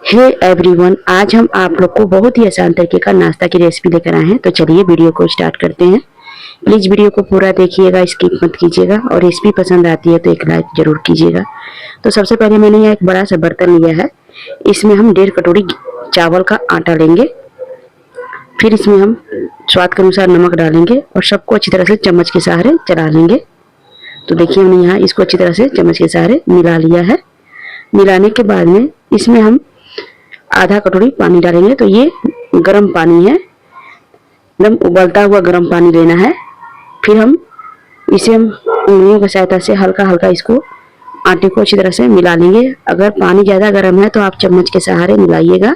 Hey everyone, आज हम आप लोग को बहुत ही आसान तरीके का नाश्ता की रेसिपी लेकर आए हैं। तो चलिए वीडियो को स्टार्ट करते हैं। प्लीज़ वीडियो को पूरा देखिएगा, स्किप मत कीजिएगा और रेसिपी पसंद आती है तो एक लाइक जरूर कीजिएगा। तो सबसे पहले मैंने यहाँ एक बड़ा सा बर्तन लिया है। इसमें हम 1.5 कटोरी चावल का आटा लेंगे। फिर इसमें हम स्वाद के अनुसार नमक डालेंगे और सबको अच्छी तरह से चम्मच के सहारे चला लेंगे। तो देखिए हमने यहाँ इसको अच्छी तरह से चम्मच के सहारे मिला लिया है। मिलाने के बाद में इसमें हम आधा कटोरी पानी डालेंगे। तो ये गर्म पानी है, एकदम उबलता हुआ गर्म पानी लेना है। फिर हम उंगलियों की सहायता से हल्का हल्का इसको आटे को अच्छी तरह से मिला लेंगे। अगर पानी ज़्यादा गर्म है तो आप चम्मच के सहारे मिलाइएगा।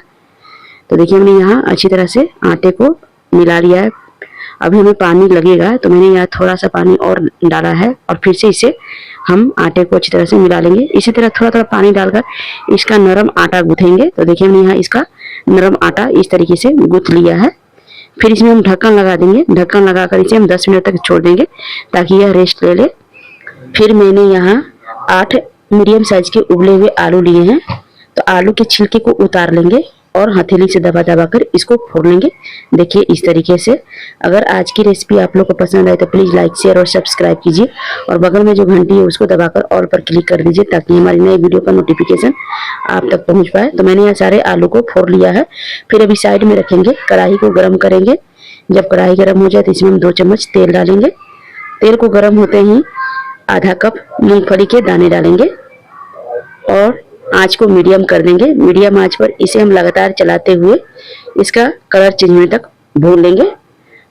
तो देखिए हमने यहाँ अच्छी तरह से आटे को मिला लिया है। अभी हमें पानी लगेगा तो मैंने यहाँ थोड़ा सा पानी और डाला है और फिर से इसे हम आटे को अच्छी तरह से मिला लेंगे। इसी तरह थोड़ा थोड़ा पानी डालकर इसका नरम आटा गूँथेंगे। तो देखिए हमने यहाँ इसका नरम आटा इस तरीके से गूँथ लिया है। फिर इसमें हम ढक्कन लगा देंगे। ढक्कन लगाकर इसे हम 10 मिनट तक छोड़ देंगे ताकि यह रेस्ट ले ले। फिर मैंने यहाँ 8 मीडियम साइज के उबले हुए आलू लिए हैं। तो आलू के छिलके को उतार लेंगे और हथेली से दबा दबा कर इसको फोड़ लेंगे। देखिए इस तरीके से। अगर आज की रेसिपी आप लोग को पसंद आए तो प्लीज़ लाइक शेयर और सब्सक्राइब कीजिए और बगल में जो घंटी है उसको दबाकर ऑल पर क्लिक कर दीजिए ताकि हमारी नई वीडियो का नोटिफिकेशन आप तक पहुंच पाए। तो मैंने यहाँ सारे आलू को फोड़ लिया है। फिर अभी साइड में रखेंगे, कढ़ाई को गर्म करेंगे। जब कढ़ाई गर्म हो जाए तो इसमें हम 2 चम्मच तेल डालेंगे। तेल को गर्म होते ही आधा कप मूंगफली के दाने डालेंगे और आंच को मीडियम कर देंगे। मीडियम आंच पर इसे हम लगातार चलाते हुए इसका कलर चेंज होने तक भून लेंगे।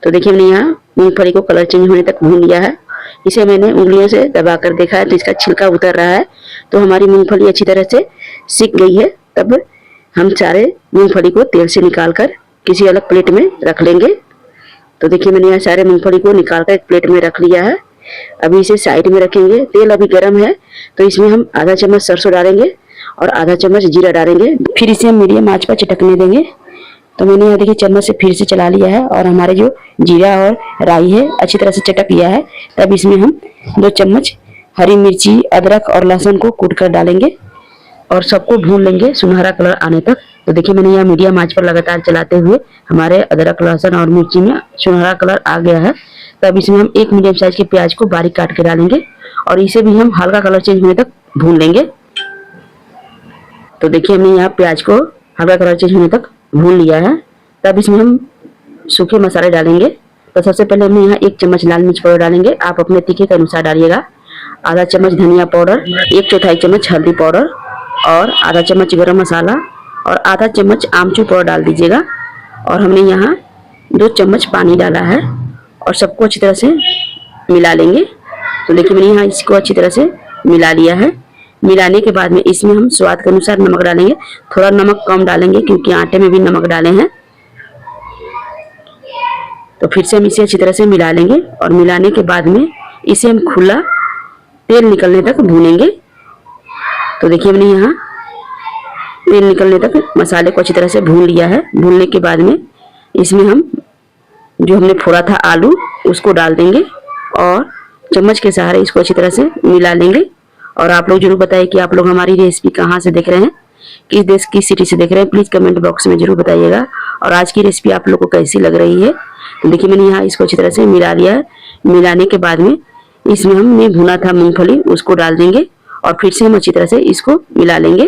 तो देखिए हमने यहाँ मूंगफली को कलर चेंज होने तक भून लिया है। इसे मैंने उंगलियों से दबाकर देखा है तो इसका छिलका उतर रहा है। तो हमारी मूंगफली अच्छी तरह से सिक गई है। तब हम सारे मूंगफली को तेल से निकाल कर किसी अलग प्लेट में रख लेंगे। तो देखिए मैंने यहाँ सारे मूंगफली को निकाल कर एक प्लेट में रख लिया है। अभी इसे साइड में रखेंगे। तेल अभी गर्म है तो इसमें हम आधा चम्मच सरसों डालेंगे और आधा चम्मच जीरा डालेंगे। फिर इसे हम मीडियम आंच पर चटकने देंगे। तो मैंने यहाँ देखिए चम्मच से फिर से चला लिया है और हमारे जो जीरा और राई है अच्छी तरह से चटक लिया है। तब इसमें हम 2 चम्मच हरी मिर्ची, अदरक और लहसुन को कूट कर डालेंगे और सबको भून लेंगे सुनहरा कलर आने तक। तो देखिए मैंने यहाँ मीडियम आंच पर लगातार चलाते हुए हमारे अदरक, लहसुन और मिर्ची में सुनहरा कलर आ गया है। तब इसमें हम 1 मीडियम साइज के प्याज को बारीक काट के डालेंगे और इसे भी हम हल्का कलर चेंज होने तक भून लेंगे। तो देखिए हमने यहाँ प्याज को हल्का कलर चेंज होने तक भून लिया है। तब इसमें हम सूखे मसाले डालेंगे। तो सबसे पहले हमने यहाँ 1 चम्मच लाल मिर्च पाउडर डालेंगे। आप अपने तीखे के अनुसार डालिएगा। आधा चम्मच धनिया पाउडर, 1/4 चम्मच हल्दी पाउडर और आधा चम्मच गरम मसाला और आधा चम्मच आमचूर पाउडर डाल दीजिएगा। और हमने यहाँ 2 चम्मच पानी डाला है और सबको अच्छी तरह से मिला लेंगे। तो देखिए मैंने यहाँ इसको अच्छी तरह से मिला लिया है। मिलाने के बाद में इसमें हम स्वाद के अनुसार नमक डालेंगे। थोड़ा नमक कम डालेंगे क्योंकि आटे में भी नमक डाले हैं। तो फिर से हम इसे अच्छी तरह से मिला लेंगे और मिलाने के बाद में इसे हम खुला तेल निकलने तक भूनेंगे। तो देखिए हमने यहाँ तेल निकलने तक मसाले को अच्छी तरह से भून लिया है। भूनने के बाद में इसमें हम जो हमने फोड़ा था आलू उसको डाल देंगे और चम्मच के सहारे इसको अच्छी तरह से मिला लेंगे। और आप लोग जरूर बताइए कि आप लोग हमारी रेसिपी कहाँ से देख रहे हैं, किस देश की सिटी से देख रहे हैं। प्लीज़ कमेंट बॉक्स में जरूर बताइएगा। और आज की रेसिपी आप लोग को कैसी लग रही है। तो देखिए मैंने यहाँ इसको अच्छी तरह से मिला लिया है। मिलाने के बाद में इसमें हमने भुना था मूंगफली उसको डाल देंगे और फिर से हम अच्छी तरह से इसको मिला लेंगे।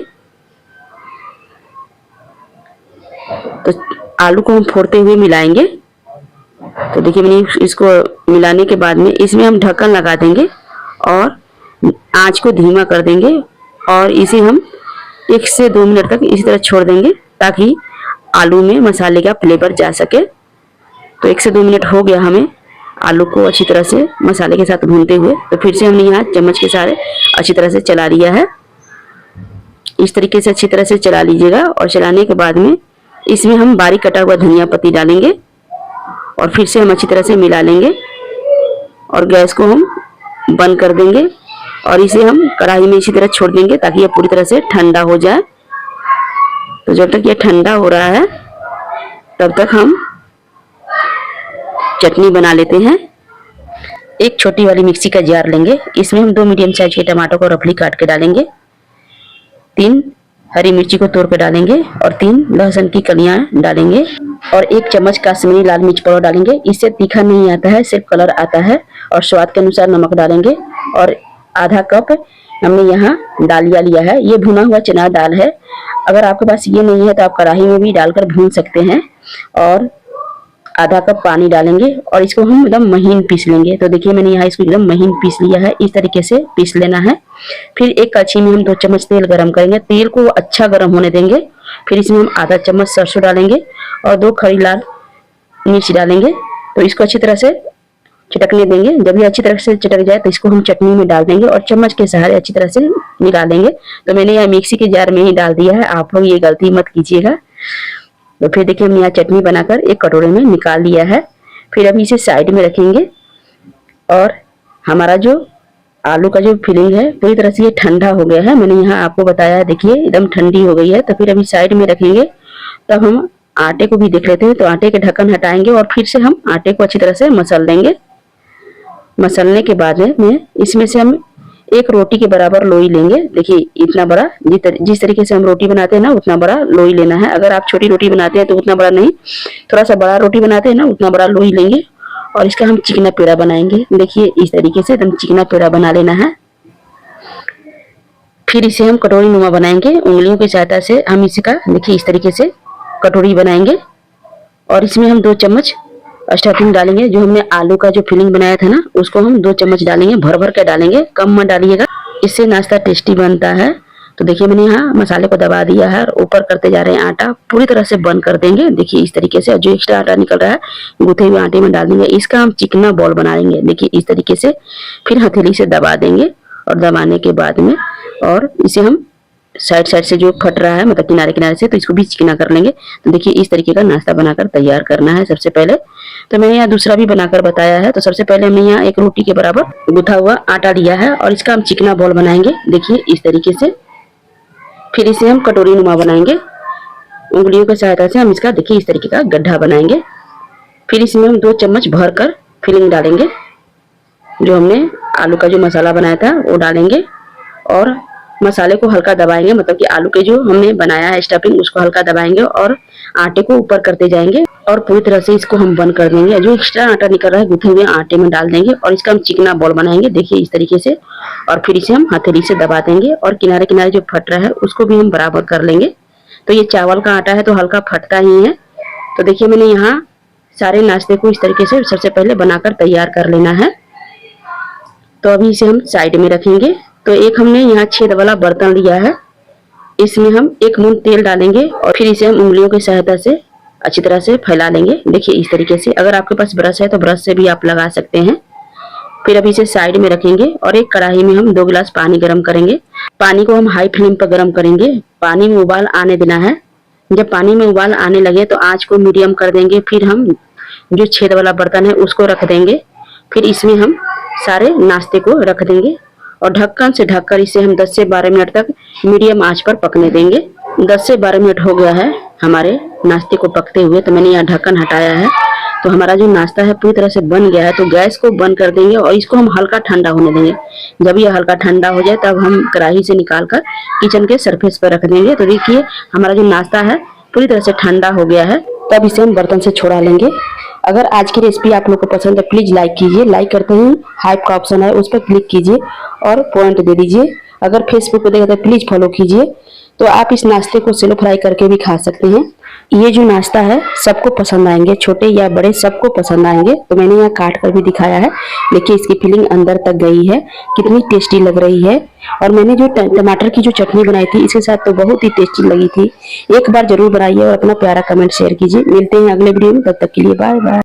तो आलू को हम फोड़ते हुए मिलाएंगे। तो देखिए मैंने इसको मिलाने के बाद में इसमें हम ढक्कन लगा देंगे और आंच को धीमा कर देंगे और इसे हम 1 से 2 मिनट तक इसी तरह छोड़ देंगे ताकि आलू में मसाले का फ्लेवर जा सके। तो 1 से 2 मिनट हो गया हमें आलू को अच्छी तरह से मसाले के साथ भूनते हुए। तो फिर से हमने यहाँ चम्मच के सहारे अच्छी तरह से चला लिया है। इस तरीके से अच्छी तरह से चला लीजिएगा और चलाने के बाद में इसमें हम बारीक कटा हुआ धनिया पत्ती डालेंगे और फिर से हम अच्छी तरह से मिला लेंगे और गैस को हम बंद कर देंगे और इसे हम कढ़ाई में इसी तरह छोड़ देंगे ताकि यह पूरी तरह से ठंडा हो जाए। तो जब तक यह ठंडा हो रहा है तब तक हम चटनी बना लेते हैं। एक छोटी वाली मिक्सी का जार लेंगे। इसमें हम 2 मीडियम साइज के टमाटर को रफली काट के डालेंगे। 3 हरी मिर्ची को तोड़ कर डालेंगे और 3 लहसुन की कलियां डालेंगे और 1 चम्मच कश्मीरी लाल मिर्च पाउडर डालेंगे। इससे तीखा नहीं आता है, सिर्फ कलर आता है। और स्वाद के अनुसार नमक डालेंगे और आधा कप हमने यहाँ दालिया लिया है। ये भुना हुआ चना दाल है। अगर आपके पास ये नहीं है तो आप कढ़ाई में भी डालकर भून सकते हैं। और आधा कप पानी डालेंगे और इसको हम एकदम महीन पीस लेंगे। तो देखिए मैंने यहाँ इसको एकदम महीन पीस लिया है, इस तरीके से पीस लेना है। फिर एक कड़छी में हम 2 चम्मच तेल गरम करेंगे, तेल को अच्छा गरम होने देंगे। फिर इसमें हम आधा चम्मच सरसों डालेंगे और 2 खड़ी लाल मिर्च डालेंगे। तो इसको अच्छी तरह से चटकने देंगे। जब ये अच्छी तरह से चटक जाए तो इसको हम चटनी में डाल देंगे और चम्मच के सहारे अच्छी तरह से मिला देंगे। तो मैंने यहाँ मिक्सी के जार में ही डाल दिया है, आप लोग ये गलती मत कीजिएगा। तो फिर देखिए हमने यहाँ चटनी बनाकर एक कटोरे में निकाल लिया है। फिर अभी इसे साइड में रखेंगे और हमारा जो आलू का जो फिलिंग है पूरी तरह से ये ठंडा हो गया है। मैंने यहाँ आपको बताया है, देखिए एकदम ठंडी हो गई है। तो फिर अभी साइड में रखेंगे। तब हम आटे को भी देख लेते हैं। तो आटे के ढक्कन हटाएंगे और फिर से हम आटे को अच्छी तरह से मसल देंगे। मसलने के बाद में इसमें से हम 1 रोटी के बराबर लोई लेंगे। देखिए इतना बड़ा, जिस तरीके से हम रोटी बनाते हैं ना उतना बड़ा लोई लेना है। अगर आप छोटी रोटी बनाते हैं तो उतना बड़ा नहीं, थोड़ा सा बड़ा रोटी बनाते हैं ना उतना बड़ा लोई लेंगे और इसका हम चिकना पेड़ा बनाएंगे। देखिए इस तरीके से एकदम चिकना पेड़ा बना लेना है। फिर इसे हम कटोरी नुमा बनाएंगे। उंगलियों की सहायता से हम इसका देखिए इस तरीके से कटोरी बनाएंगे और इसमें हम 2 चम्मच स्टफिंग डालेंगे। जो हमने आलू का जो फिलिंग बनाया था ना उसको हम 2 चम्मच डालेंगे, भर भर के डालेंगे, कम मत डालिएगा, इससे नाश्ता टेस्टी बनता है। तो देखिए मैंने यहाँ मसाले को दबा दिया है और ऊपर करते जा रहे हैं। आटा पूरी तरह से बंद कर देंगे। देखिए इस तरीके से जो एक्स्ट्रा आटा निकल रहा है गूथे हुए आटे में डाल देंगे। इसका हम चिकना बॉल बना लेंगे। देखिए इस तरीके से फिर हथेली से दबा देंगे और दबाने के बाद में और इसे हम साइड से जो फट रहा है मतलब किनारे किनारे से, तो इसको भी चिकना कर लेंगे। तो देखिए इस तरीके का नाश्ता बनाकर तैयार करना है सबसे पहले। तो मैंने यहाँ दूसरा भी बनाकर बताया है। तो सबसे पहले हमने यहाँ 1 रोटी के बराबर गूथा हुआ आटा लिया है और इसका हम चिकना बॉल बनाएंगे। देखिए इस तरीके से। फिर इसे हम कटोरी नुमा बनाएंगे। उंगलियों की सहायता से हम इसका देखिए इस तरीके का गड्ढा बनाएंगे। फिर इसमें हम 2 चम्मच भर कर फिलिंग डालेंगे। जो हमने आलू का जो मसाला बनाया था वो डालेंगे और मसाले को हल्का दबाएंगे, मतलब कि आलू के जो हमने बनाया है स्टफिंग उसको हल्का दबाएंगे और आटे को ऊपर करते जाएंगे और पूरी तरह से इसको हम बंद कर देंगे। जो एक्स्ट्रा आटा निकल रहा है गूथे हुए आटे में डाल देंगे और इसका हम चिकना बॉल बनाएंगे। देखिए इस तरीके से। और फिर इसे हम हथेली से दबा देंगे और किनारे किनारे जो फट रहा है उसको भी हम बराबर कर लेंगे। तो ये चावल का आटा है तो हल्का फटता ही है। तो देखिए मैंने यहाँ सारे नाश्ते को इस तरीके से सबसे पहले बनाकर तैयार कर लेना है। तो अभी इसे हम साइड में रखेंगे। तो एक हमने यहाँ छेद वाला बर्तन लिया है, इसमें हम 1 मूंद तेल डालेंगे और फिर इसे हम उंगलियों की सहायता से अच्छी तरह से फैला लेंगे। देखिए इस तरीके से। अगर आपके पास ब्रश है तो ब्रश से भी आप लगा सकते हैं। फिर अभी इसे साइड में रखेंगे और एक कढ़ाई में हम 2 गिलास पानी गर्म करेंगे। पानी को हम हाई फ्लेम पर गर्म करेंगे। पानी में उबाल आने देना है। जब पानी में उबाल आने लगे तो आंच को मीडियम कर देंगे। फिर हम जो छेद वाला बर्तन है उसको रख देंगे। फिर इसमें हम सारे नाश्ते को रख देंगे और ढक्कन से ढककर इसे हम 10 से 12 मिनट तक मीडियम आंच पर पकने देंगे। 10 से 12 मिनट हो गया है हमारे नाश्ते को पकते हुए। तो मैंने यहाँ ढक्कन हटाया है। तो हमारा जो नाश्ता है पूरी तरह से बन गया है। तो गैस को बंद कर देंगे और इसको हम हल्का ठंडा होने देंगे। जब ये हल्का ठंडा हो जाए तब हम कढ़ाई से निकाल कर किचन के सरफेस पर रख देंगे। तो देखिए हमारा जो नाश्ता है पूरी तरह से ठंडा हो गया है। तब इसे हम बर्तन से छोड़ा लेंगे। अगर आज की रेसिपी आप लोग को पसंद है प्लीज लाइक कीजिए। लाइक करते ही हाइप का ऑप्शन है उस पर क्लिक कीजिए और पॉइंट दे दीजिए। अगर फेसबुक पर देखते हैं प्लीज फॉलो कीजिए। तो आप इस नाश्ते को सेलो फ्राई करके भी खा सकते हैं। ये जो नाश्ता है सबको पसंद आएंगे, छोटे या बड़े सबको पसंद आएंगे। तो मैंने यहाँ काट कर भी दिखाया है। देखिए इसकी फिलिंग अंदर तक गई है, कितनी टेस्टी लग रही है। और मैंने जो टमाटर की जो चटनी बनाई थी इसके साथ तो बहुत ही टेस्टी लगी थी। एक बार जरूर बनाइए और अपना प्यारा कमेंट शेयर कीजिए। मिलते हैं अगले वीडियो में, तब तक के लिए बाय बाय।